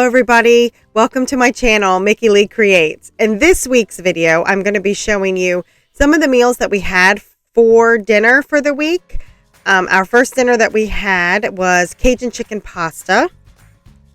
everybody. Welcome to my channel, Mickey Lee Creates. In this week's video, I'm going to be showing you some of the meals that we had for dinner for the week. Our first dinner that we had was Cajun chicken pasta.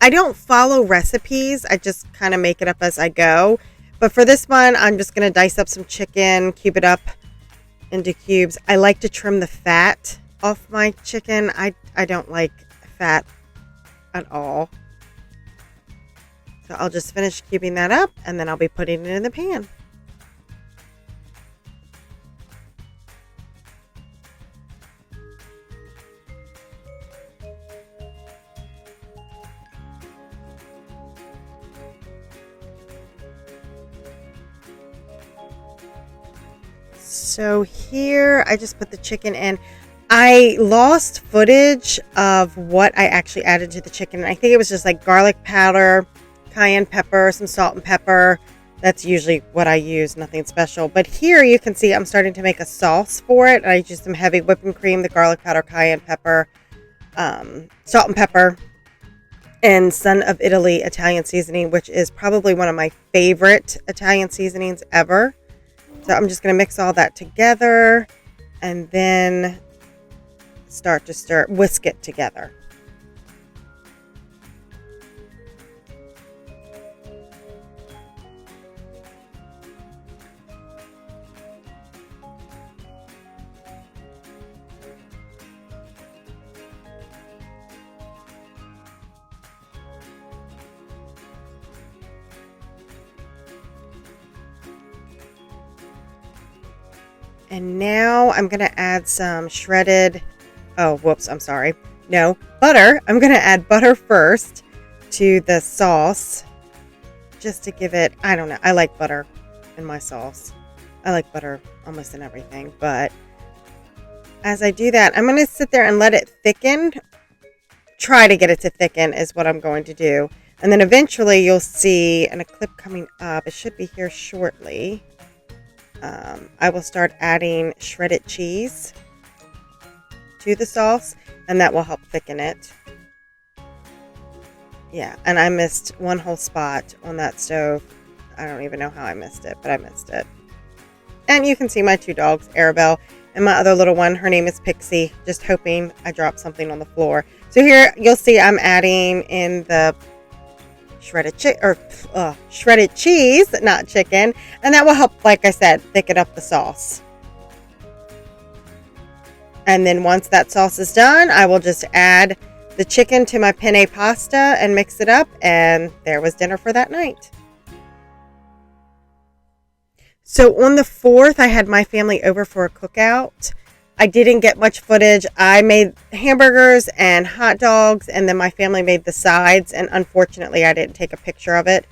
I don't follow recipes. I just kind of make it up as I go. But for this one, I'm just going to dice up some chicken, cube it up into cubes. I like to trim the fat off my chicken. I don't like fat at all. So I'll just finish cubing that up and then I'll be putting it in the pan. So here I just put the chicken in. I lost footage of what I actually added to the chicken. I think it was just like garlic powder, cayenne pepper, some salt and pepper. That's usually what I use, nothing special. But here you can see I'm starting to make a sauce for it. I used some heavy whipping cream, the garlic powder, cayenne pepper, salt and pepper, and Son of Italy Italian seasoning, which is probably one of my favorite Italian seasonings ever. So I'm just going to mix all that together and then start to whisk it together. And now I'm going to add some shredded, butter. I'm going to add butter first to the sauce just to give it, I don't know, I like butter in my sauce. I like butter almost in everything, but as I do that, I'm going to sit there and let it thicken. Try to get it to thicken is what I'm going to do. And then eventually you'll see in a clip coming up, it should be here shortly. I will start adding shredded cheese to the sauce, and that will help thicken it. Yeah, and I missed one whole spot on that stove. I don't even know how I missed it, but I missed it. And you can see my two dogs, Arabelle, and my other little one. Her name is Pixie, just hoping I dropped something on the floor. So here you'll see I'm adding in the shredded cheese, not chicken, and that will help, like I said, thicken up the sauce. And then once that sauce is done, I will just add the chicken to my penne pasta and mix it up, and there was dinner for that night. So on the 4th, I had my family over for a cookout. I didn't get much footage. I made hamburgers and hot dogs, and then my family made the sides, and unfortunately I didn't take a picture of it,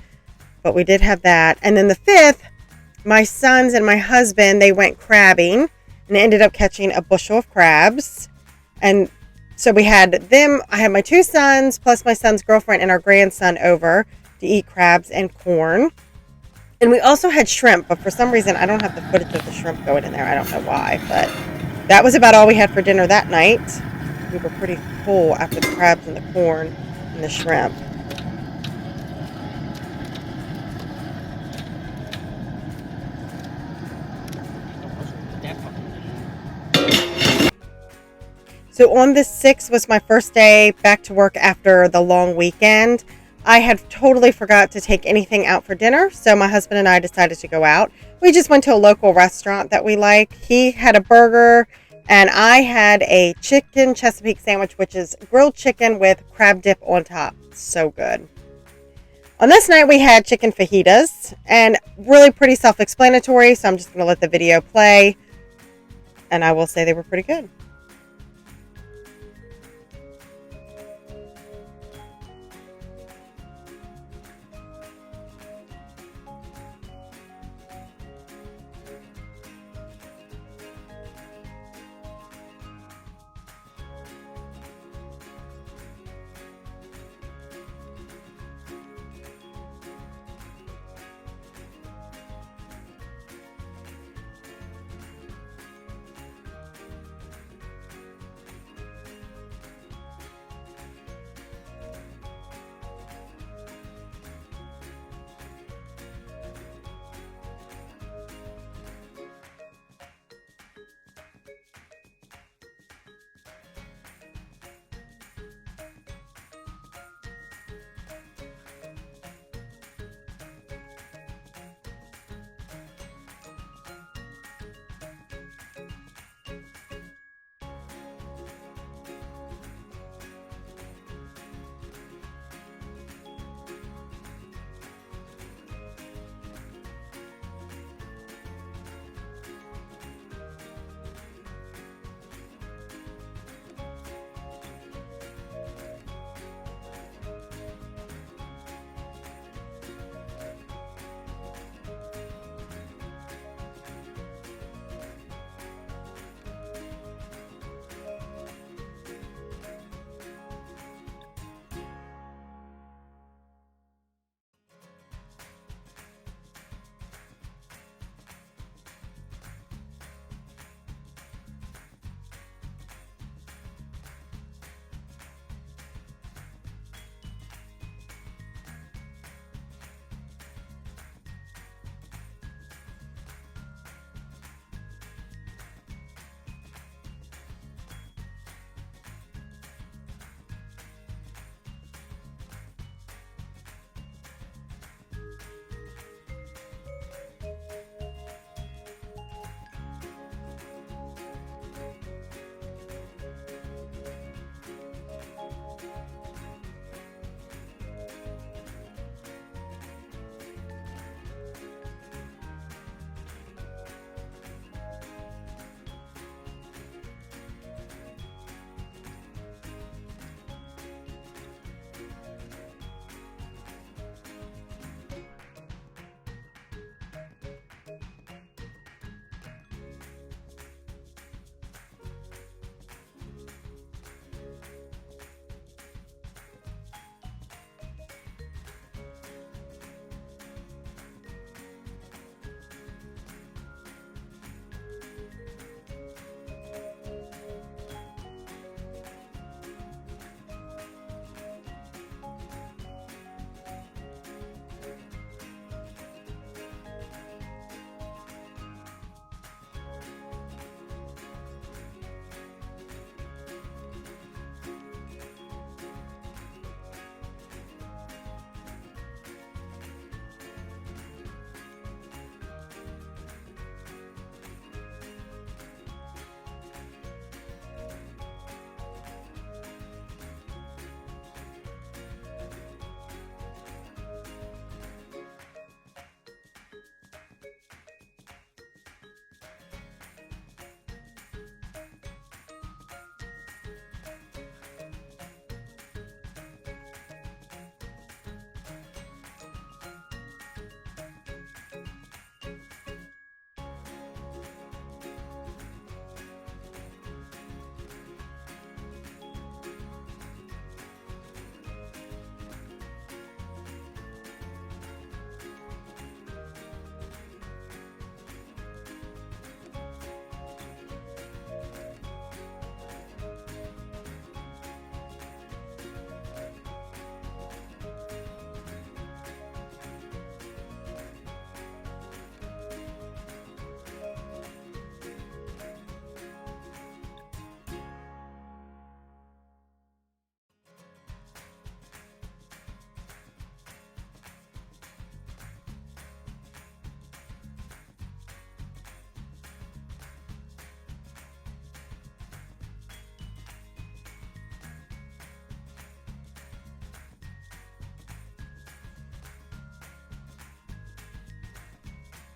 but we did have that. And then the 5th, my sons and my husband, they went crabbing and ended up catching a bushel of crabs. And so we had them, I had my two sons plus my son's girlfriend and our grandson over to eat crabs and corn. And we also had shrimp, but for some reason I don't have the footage of the shrimp going in there. I don't know why, but that was about all we had for dinner that night. We were pretty full after the crabs and the corn and the shrimp. So on the 6th was my first day back to work after the long weekend. I had totally forgot to take anything out for dinner, so my husband and I decided to go out. We just went to a local restaurant that we like. He had a burger, and I had a chicken Chesapeake sandwich, which is grilled chicken with crab dip on top. So good. On this night, we had chicken fajitas, and really pretty self-explanatory, so I'm just going to let the video play, and I will say they were pretty good.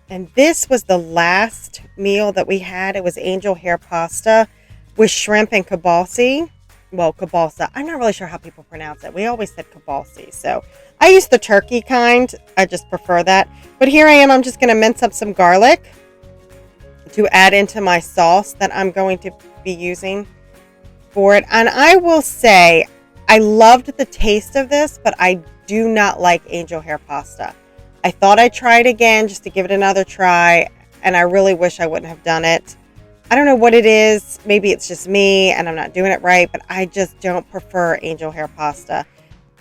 And this was the last meal that we had. It was angel hair pasta with shrimp and kielbasa. Well, kielbasa. I'm not really sure how people pronounce it. We always said kielbasa. So I use the turkey kind. I just prefer that. But here I am. I'm just going to mince up some garlic to add into my sauce that I'm going to be using for it. And I will say, I loved the taste of this, but I do not like angel hair pasta. I thought I'd try it again just to give it another try, and I really wish I wouldn't have done it. I don't know what it is. Maybe it's just me and I'm not doing it right, but I just don't prefer angel hair pasta.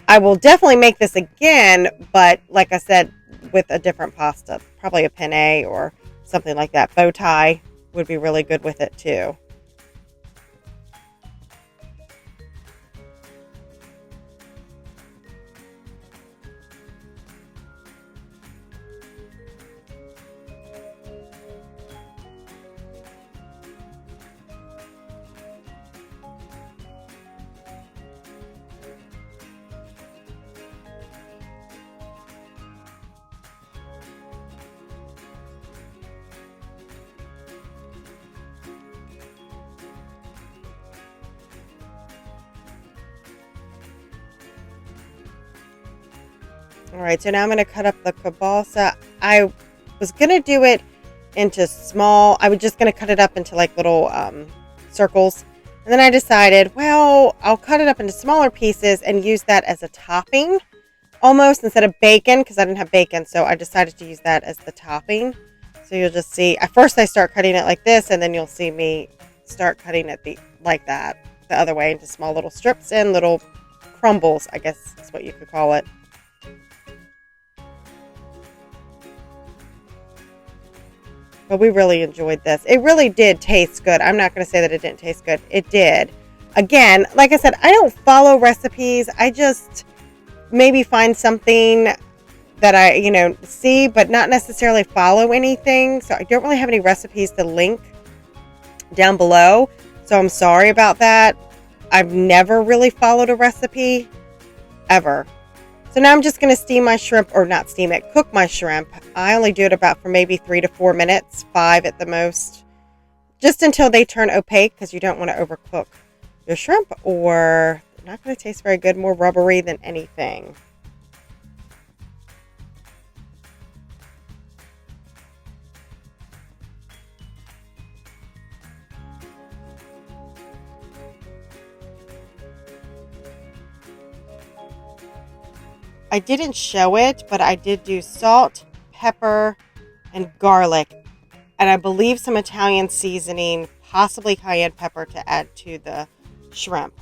I will definitely make this again, but like I said, with a different pasta, probably a penne or something like that. Bow tie would be really good with it too. All right, so now I'm going to cut up the kielbasa. I was going to do it into small, I was just going to cut it up into like little circles. And then I decided, well, I'll cut it up into smaller pieces and use that as a topping almost instead of bacon because I didn't have bacon. So I decided to use that as the topping. So you'll just see, at first I start cutting it like this, and then you'll see me start cutting it like that, the other way, into small little strips and little crumbles, I guess is what you could call it. But we really enjoyed this. It really did taste good. I'm not going to say that it didn't taste good. It did. Again, like I said, I don't follow recipes. I just maybe find something that I, see, but not necessarily follow anything. So I don't really have any recipes to link down below. So I'm sorry about that. I've never really followed a recipe ever. So now I'm just going to steam my shrimp, or not steam it, cook my shrimp. I only do it about for maybe 3 to 4 minutes, 5 at the most, just until they turn opaque, because you don't want to overcook your shrimp or they're not going to taste very good, more rubbery than anything. I didn't show it, but I did do salt, pepper, and garlic, and I believe some Italian seasoning, possibly cayenne pepper, to add to the shrimp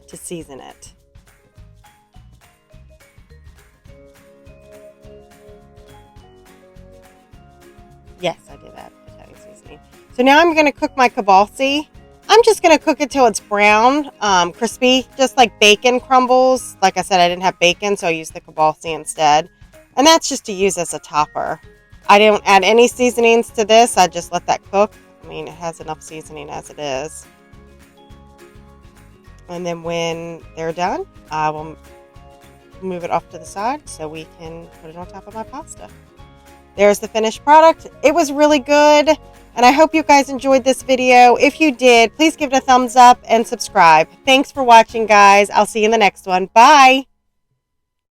to season it. Yes, I did add Italian seasoning. So now I'm going to cook my kielbasa. I'm just going to cook it till it's brown, crispy, just like bacon crumbles. Like I said, I didn't have bacon, so I used the kielbasa instead. And that's just to use as a topper. I don't add any seasonings to this. I just let that cook. I mean, it has enough seasoning as it is. And then when they're done, I will move it off to the side so we can put it on top of my pasta. There's the finished product. It was really good, and I hope you guys enjoyed this video. If you did, please give it a thumbs up and subscribe. Thanks for watching, guys. I'll see you in the next one. Bye.